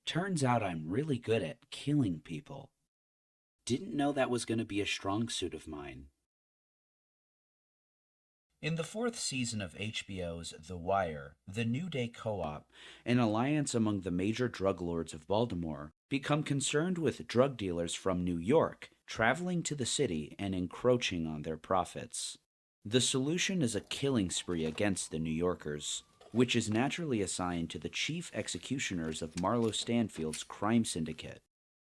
Turns out I'm really good at killing people. Didn't know that was going to be a strong suit of mine. In the fourth season of HBO's The Wire, the New Day Co op, an alliance among the major drug lords of Baltimore, become concerned with drug dealers from New York traveling to the city and encroaching on their profits. The solution is a killing spree against the New Yorkers, which is naturally assigned to the chief executioners of Marlowe Stanfield's crime syndicate,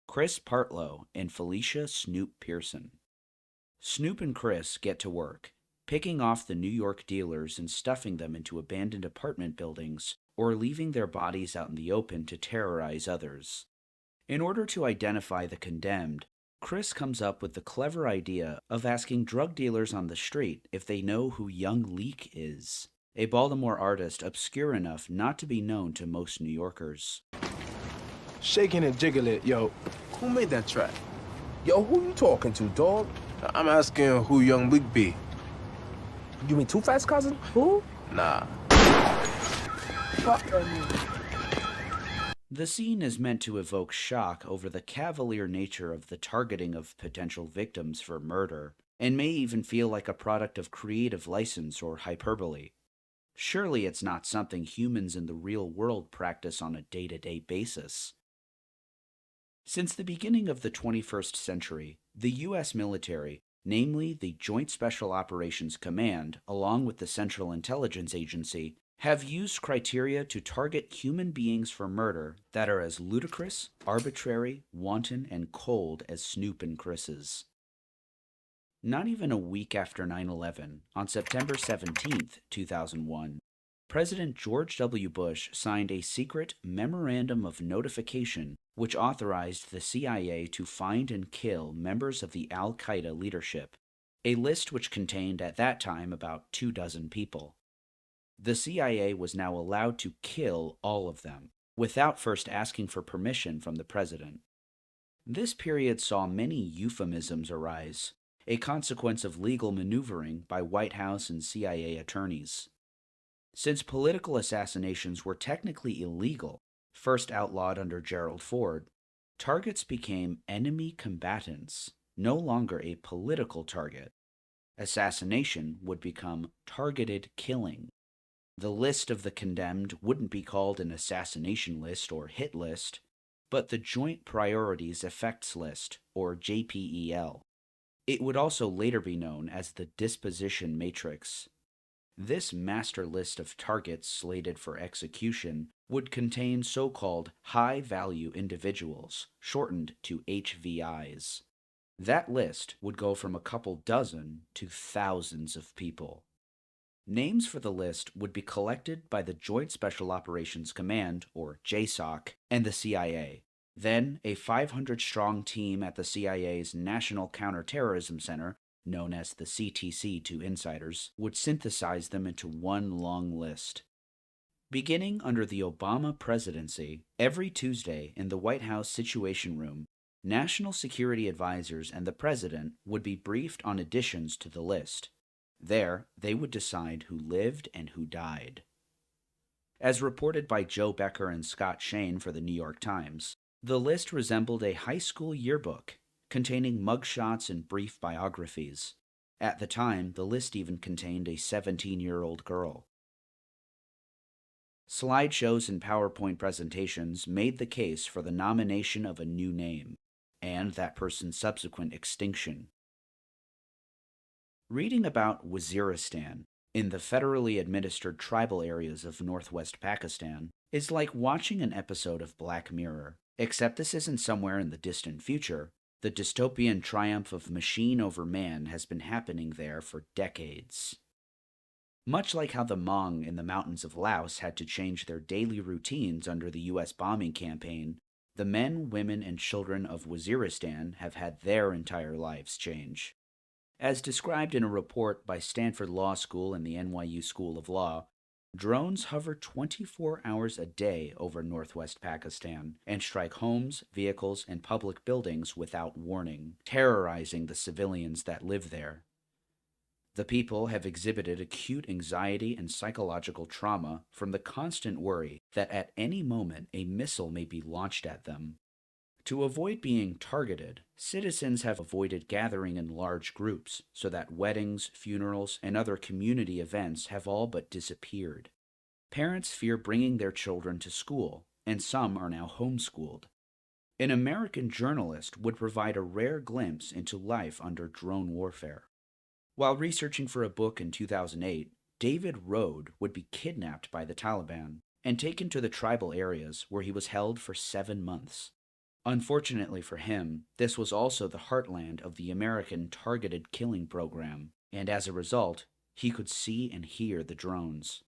Chris Partlow and Felicia Snoop Pearson. Snoop and Chris get to work, picking off the New York dealers and stuffing them into abandoned apartment buildings or leaving their bodies out in the open to terrorize others. In order to identify the condemned, Chris comes up with the clever idea of asking drug dealers on the street if they know who Young Leak is, a Baltimore artist obscure enough not to be known to most New Yorkers. Shaking and jiggle it, yo. Who made that track? Yo, who you talking to, dog? I'm asking who Young Leak be. You mean Too Fast Cousin? Who? Nah. Fuck The scene is meant to evoke shock over the cavalier nature of the targeting of potential victims for murder, and may even feel like a product of creative license or hyperbole. Surely it's not something humans in the real world practice on a day-to-day basis. Since the beginning of the 21st century, the U.S. military, namely the Joint Special Operations Command, along with the Central Intelligence Agency, have used criteria to target human beings for murder that are as ludicrous, arbitrary, wanton, and cold as Snoop and Chris's. Not even a week after 9/11, on September 17th, 2001, President George W. Bush signed a secret Memorandum of Notification which authorized the CIA to find and kill members of the al-Qaeda leadership, a list which contained at that time about 24 people. The CIA was now allowed to kill all of them, without first asking for permission from the president. This period saw many euphemisms arise, a consequence of legal maneuvering by White House and CIA attorneys. Since political assassinations were technically illegal, first outlawed under Gerald Ford, targets became enemy combatants, no longer a political target. Assassination would become targeted killing. The list of the condemned wouldn't be called an assassination list or hit list, but the Joint Priorities Effects List, or JPEL. It would also later be known as the Disposition Matrix. This master list of targets slated for execution would contain so-called high-value individuals, shortened to HVIs. That list would go from a couple dozen to thousands of people. Names for the list would be collected by the Joint Special Operations Command, or JSOC, and the CIA. Then, a 500-strong team at the CIA's National Counterterrorism Center, known as the CTC to insiders, would synthesize them into one long list. Beginning under the Obama presidency, every Tuesday in the White House Situation Room, national security advisors and the president would be briefed on additions to the list. There, they would decide who lived and who died. As reported by Joe Becker and Scott Shane for the New York Times, the list resembled a high school yearbook, containing mugshots and brief biographies. At the time, the list even contained a 17-year-old girl. Slideshows and PowerPoint presentations made the case for the nomination of a new name, and that person's subsequent extinction. Reading about Waziristan, in the federally administered tribal areas of northwest Pakistan, is like watching an episode of Black Mirror, except this isn't somewhere in the distant future. The dystopian triumph of machine over man has been happening there for decades. Much like how the Hmong in the mountains of Laos had to change their daily routines under the U.S. bombing campaign, the men, women, and children of Waziristan have had their entire lives change. As described in a report by Stanford Law School and the NYU School of Law, drones hover 24 hours a day over northwest Pakistan and strike homes, vehicles, and public buildings without warning, terrorizing the civilians that live there. The people have exhibited acute anxiety and psychological trauma from the constant worry that at any moment a missile may be launched at them. To avoid being targeted, citizens have avoided gathering in large groups so that weddings, funerals, and other community events have all but disappeared. Parents fear bringing their children to school, and some are now homeschooled. An American journalist would provide a rare glimpse into life under drone warfare. While researching for a book in 2008, David Rode would be kidnapped by the Taliban and taken to the tribal areas where he was held for 7 months. Unfortunately for him, this was also the heartland of the American targeted killing program, and as a result, he could see and hear the drones.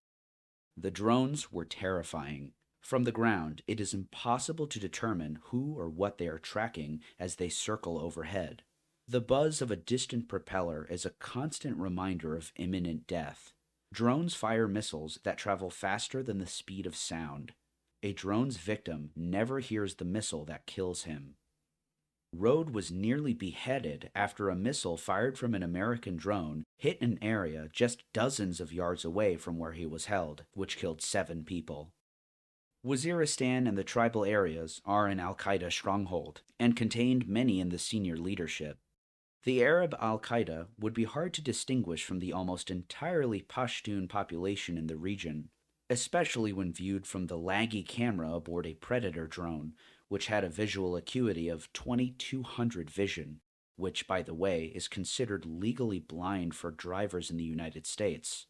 The drones were terrifying. From the ground, it is impossible to determine who or what they are tracking as they circle overhead. The buzz of a distant propeller is a constant reminder of imminent death. Drones fire missiles that travel faster than the speed of sound. A drone's victim never hears the missile that kills him. Rode was nearly beheaded after a missile fired from an American drone hit an area just dozens of yards away from where he was held, which killed 7 people. Waziristan and the tribal areas are an al-Qaeda stronghold and contained many in the senior leadership. The Arab al-Qaeda would be hard to distinguish from the almost entirely Pashtun population in the region, especially when viewed from the laggy camera aboard a Predator drone, which had a visual acuity of 2200 vision, which, by the way, is considered legally blind for drivers in the United States.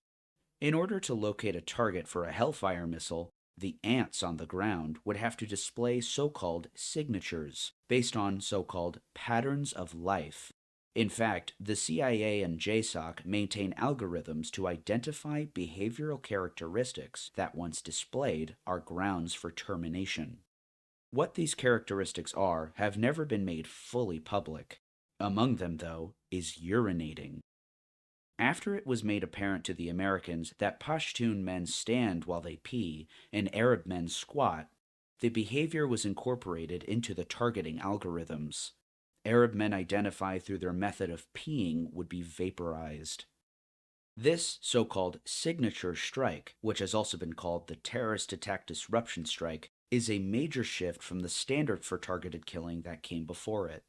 In order to locate a target for a Hellfire missile, the ants on the ground would have to display so-called signatures, based on so-called patterns of life. In fact, the CIA and JSOC maintain algorithms to identify behavioral characteristics that, once displayed, are grounds for termination. What these characteristics are have never been made fully public. Among them, though, is urinating. After it was made apparent to the Americans that Pashtun men stand while they pee and Arab men squat, the behavior was incorporated into the targeting algorithms. Arab men identified through their method of peeing would be vaporized. This so-called signature strike, which has also been called the terrorist attack disruption strike, is a major shift from the standard for targeted killing that came before it.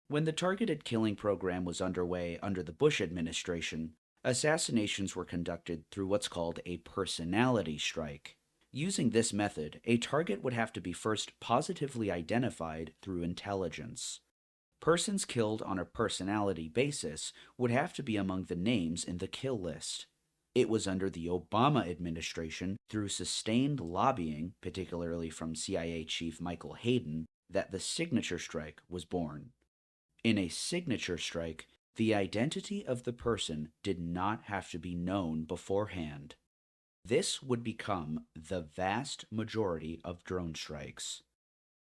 When the targeted killing program was underway under the Bush administration, assassinations were conducted through what's called a personality strike. Using this method, a target would have to be first positively identified through intelligence. Persons killed on a personality basis would have to be among the names in the kill list. It was under the Obama administration, through sustained lobbying, particularly from CIA Chief Michael Hayden, that the signature strike was born. In a signature strike, the identity of the person did not have to be known beforehand. This would become the vast majority of drone strikes.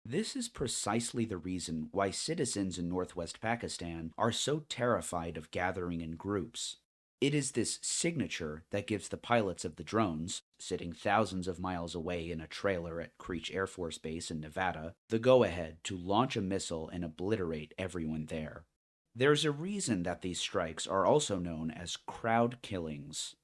This is precisely the reason why citizens in northwest Pakistan are so terrified of gathering in groups. It is this signature that gives the pilots of the drones, sitting thousands of miles away in a trailer at Creech Air Force Base in Nevada, the go-ahead to launch a missile and obliterate everyone there. There's a reason that these strikes are also known as crowd killings.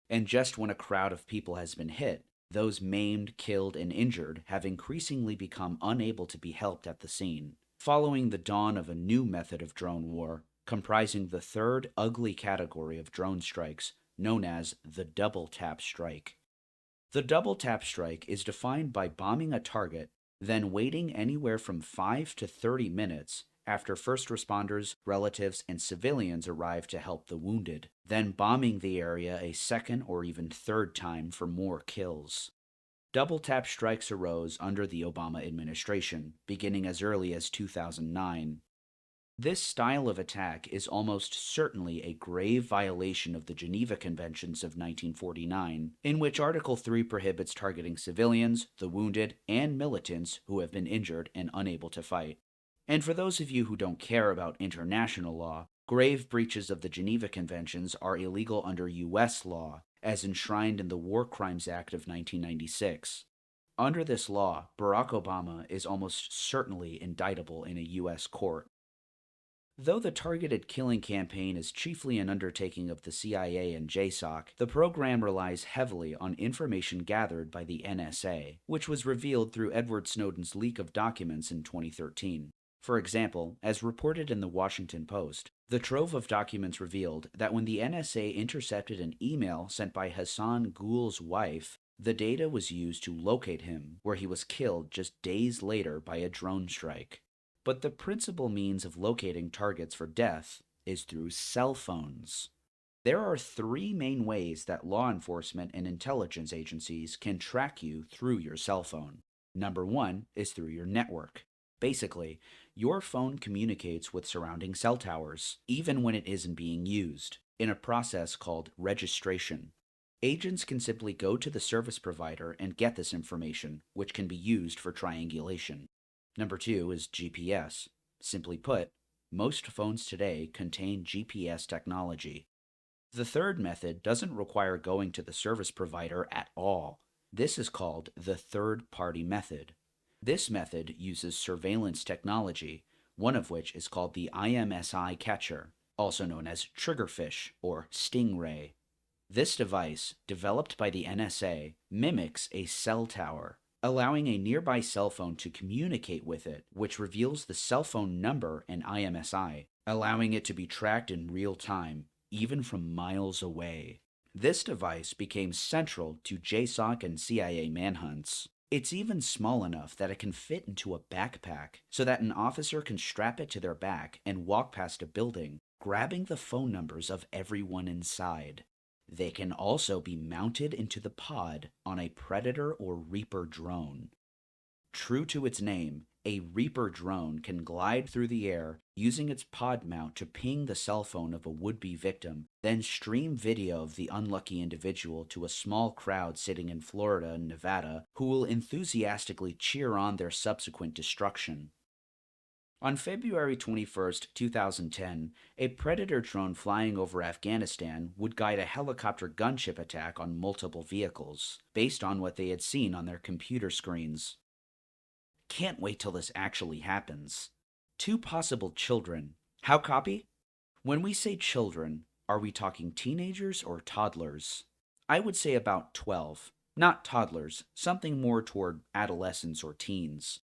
And just when a crowd of people has been hit, those maimed, killed, and injured have increasingly become unable to be helped at the scene. Following the dawn of a new method of drone war, comprising the third ugly category of drone strikes, known as the double tap strike. The double tap strike is defined by bombing a target, then waiting anywhere from 5 to 30 minutes after first responders, relatives, and civilians arrive to help the wounded, then bombing the area a second or even third time for more kills. Double tap strikes arose under the Obama administration, beginning as early as 2009. This style of attack is almost certainly a grave violation of the Geneva Conventions of 1949, in which Article 3 prohibits targeting civilians, the wounded, and militants who have been injured and unable to fight. And for those of you who don't care about international law, grave breaches of the Geneva Conventions are illegal under U.S. law, as enshrined in the War Crimes Act of 1996. Under this law, Barack Obama is almost certainly indictable in a U.S. court. Though the targeted killing campaign is chiefly an undertaking of the CIA and JSOC, the program relies heavily on information gathered by the NSA, which was revealed through Edward Snowden's leak of documents in 2013. For example, as reported in the Washington Post, the trove of documents revealed that when the NSA intercepted an email sent by Hassan Gul's wife, the data was used to locate him, where he was killed just days later by a drone strike. But the principal means of locating targets for death is through cell phones. There are three main ways that law enforcement and intelligence agencies can track you through your cell phone. Number one is through your network. Basically, your phone communicates with surrounding cell towers, even when it isn't being used, in a process called registration. Agents can simply go to the service provider and get this information, which can be used for triangulation. Number two is GPS. Simply put, most phones today contain GPS technology. The third method doesn't require going to the service provider at all. This is called the third-party method. This method uses surveillance technology, one of which is called the IMSI catcher, also known as triggerfish or stingray. This device, developed by the NSA, mimics a cell tower, allowing a nearby cell phone to communicate with it, which reveals the cell phone number and IMSI, allowing it to be tracked in real time, even from miles away. This device became central to JSOC and CIA manhunts. It's even small enough that it can fit into a backpack, so that an officer can strap it to their back and walk past a building, grabbing the phone numbers of everyone inside. They can also be mounted into the pod on a Predator or Reaper drone. True to its name, a Reaper drone can glide through the air using its pod mount to ping the cell phone of a would-be victim, then stream video of the unlucky individual to a small crowd sitting in Florida and Nevada who will enthusiastically cheer on their subsequent destruction. On February 21st, 2010, a Predator drone flying over Afghanistan would guide a helicopter gunship attack on multiple vehicles, based on what they had seen on their computer screens. Can't wait till this actually happens. Two possible children. How copy? When we say children, are we talking teenagers or toddlers? I would say about 12. Not toddlers, something more toward adolescents or teens.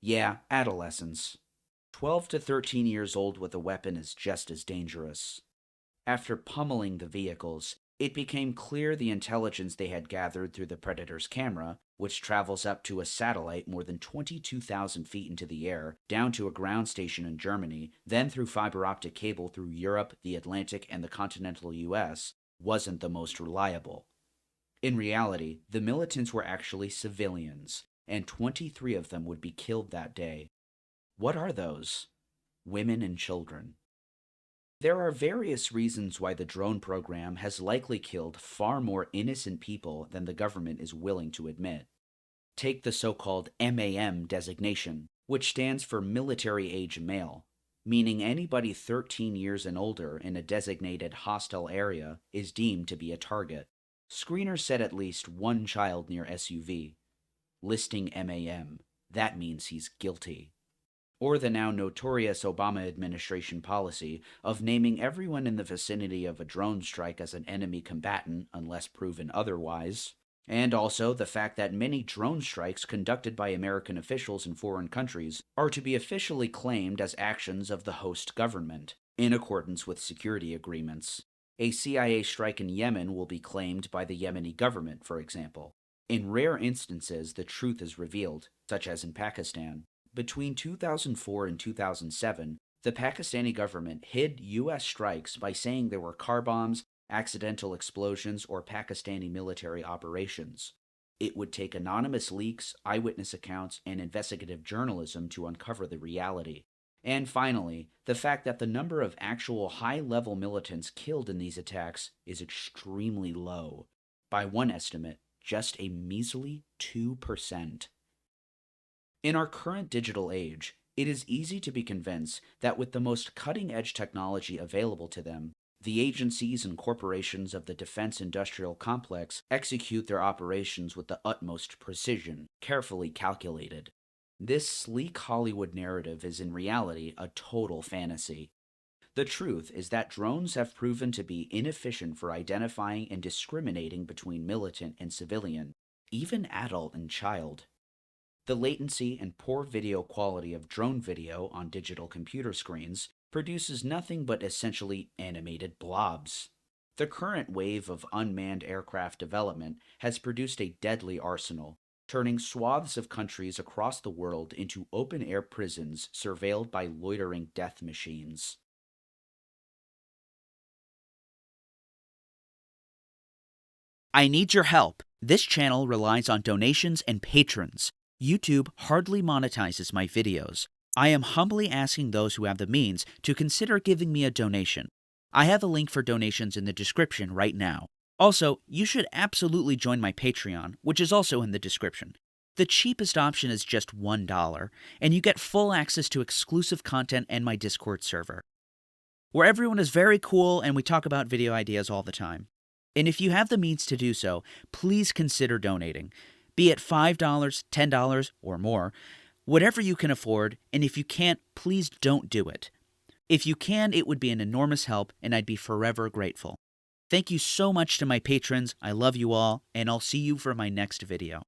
Yeah, adolescents. 12 to 13 years old with a weapon is just as dangerous. After pummeling the vehicles, it became clear the intelligence they had gathered through the Predator's camera, which travels up to a satellite more than 22,000 feet into the air, down to a ground station in Germany, then through fiber optic cable through Europe, the Atlantic, and the continental US, wasn't the most reliable. In reality, the militants were actually civilians, and 23 of them would be killed that day. What are those? Women and children. There are various reasons why the drone program has likely killed far more innocent people than the government is willing to admit. Take the so-called MAM designation, which stands for Military Age Male, meaning anybody 13 years and older in a designated hostile area is deemed to be a target. Screeners said at least one child near SUV. Listing MAM, that means he's guilty. Or the now notorious Obama administration policy of naming everyone in the vicinity of a drone strike as an enemy combatant unless proven otherwise. And also the fact that many drone strikes conducted by American officials in foreign countries are to be officially claimed as actions of the host government, in accordance with security agreements. A CIA strike in Yemen will be claimed by the Yemeni government, for example. In rare instances, the truth is revealed, such as in Pakistan. Between 2004 and 2007, the Pakistani government hid U.S. strikes by saying there were car bombs, accidental explosions, or Pakistani military operations. It would take anonymous leaks, eyewitness accounts, and investigative journalism to uncover the reality. And finally, the fact that the number of actual high-level militants killed in these attacks is extremely low. By one estimate, just a measly 2%. In our current digital age, it is easy to be convinced that with the most cutting-edge technology available to them, the agencies and corporations of the defense industrial complex execute their operations with the utmost precision, carefully calculated. This sleek Hollywood narrative is in reality a total fantasy. The truth is that drones have proven to be inefficient for identifying and discriminating between militant and civilian, even adult and child. The latency and poor video quality of drone video on digital computer screens produces nothing but essentially animated blobs. The current wave of unmanned aircraft development has produced a deadly arsenal, turning swaths of countries across the world into open air prisons surveilled by loitering death machines. I need your help. This channel relies on donations and patrons. YouTube hardly monetizes my videos. I am humbly asking those who have the means to consider giving me a donation. I have a link for donations in the description right now. Also, you should absolutely join my Patreon, which is also in the description. The cheapest option is just $1, and you get full access to exclusive content and my Discord server, where everyone is very cool and we talk about video ideas all the time. And if you have the means to do so, please consider donating, be it $5, $10, or more, whatever you can afford, and if you can't, please don't do it. If you can, it would be an enormous help, and I'd be forever grateful. Thank you so much to my patrons, I love you all, and I'll see you for my next video.